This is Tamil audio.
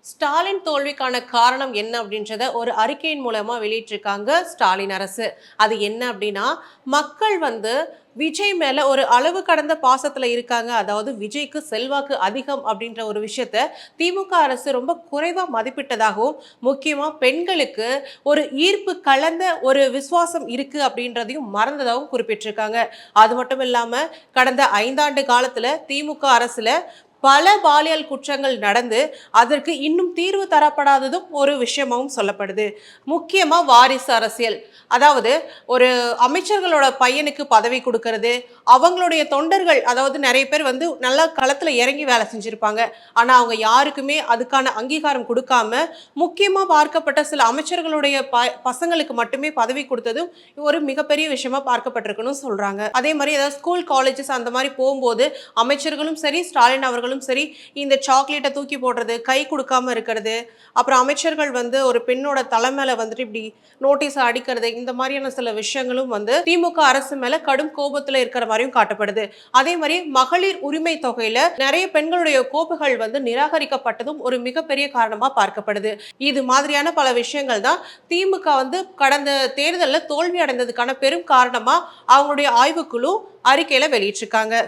ஸ்டாலின் தோல்விக்கான காரணம் என்ன அப்படின்றத ஒரு அறிக்கையின் மூலமா வெளியிட்டிருக்காங்க ஸ்டாலின் அரசு. அது என்ன அப்படின்னா, மக்கள் விஜய் மேல ஒரு அளவு கடந்த பாசத்துல இருக்காங்க. அதாவது விஜய்க்கு செல்வாக்கு அதிகம் அப்படின்ற ஒரு விஷயத்த திமுக அரசு ரொம்ப குறைவா மதிப்பிட்டதாகவும், முக்கியமா பெண்களுக்கு ஒரு ஈர்ப்பு கலந்த ஒரு விசுவாசம் இருக்கு அப்படின்றதையும் மறந்ததாகவும் குறிப்பிட்டிருக்காங்க. அது மட்டும் இல்லாம கடந்த 5 ஆண்டு காலத்துல திமுக அரசுல பல பாலியல் குற்றங்கள் நடந்து அதற்கு இன்னும் தீர்வு தரப்படாததும் ஒரு விஷயமாகவும் சொல்லப்படுது. முக்கியமா வாரிசு அரசியல். அதாவது ஒரு அமைச்சர்களோட பையனுக்கு பதவி கொடுக்கறது, அவங்களுடைய தொண்டர்கள் அதாவது நிறைய பேர் நல்லா களத்துல இறங்கி வேலை செஞ்சிருப்பாங்க. ஆனா அவங்க யாருக்குமே அதுக்கான அங்கீகாரம் கொடுக்காம, முக்கியமா பார்க்கப்பட்ட சில அமைச்சர்களுடைய பசங்களுக்கு மட்டுமே பதவி கொடுத்ததும் ஒரு மிகப்பெரிய விஷயமா பார்க்கப்பட்டிருக்குன்னு சொல்றாங்க. அதே மாதிரி ஏதாவது ஸ்கூல் காலேஜஸ் அந்த மாதிரி போகும்போது அமைச்சர்களும் சரி, ஸ்டாலின் அவர்களும் சரி, இந்த சாக்லேட்டை தூக்கி போடுறது, கை கொடுக்காம இருக்கிறது, அப்புறம் அமைச்சர்கள் ஒரு பெண்ணோட தலை மேல இப்படி நோட்டீஸ் அடிக்கிறது, இந்த மாதிரியான சில விஷயங்களும் திமுக அரசு மேல கடும் கோபத்துல இருக்கிற மாதிரியும் காட்டப்படுது. அதே மாதிரி மகளிர் உரிமை தொகையில நிறைய பெண்களுடைய கோப்புகள் நிராகரிக்கப்பட்டதும் ஒரு மிகப்பெரிய காரணமா பார்க்கப்படுது. இது மாதிரியான பல விஷயங்கள் தான் திமுக கடந்த தேர்தலில் தோல்வி அடைந்ததுக்கான பெரும் காரணமா அவங்களுடைய ஆய்வுக்குழு அறிக்கையில வெளியிட்டிருக்காங்க.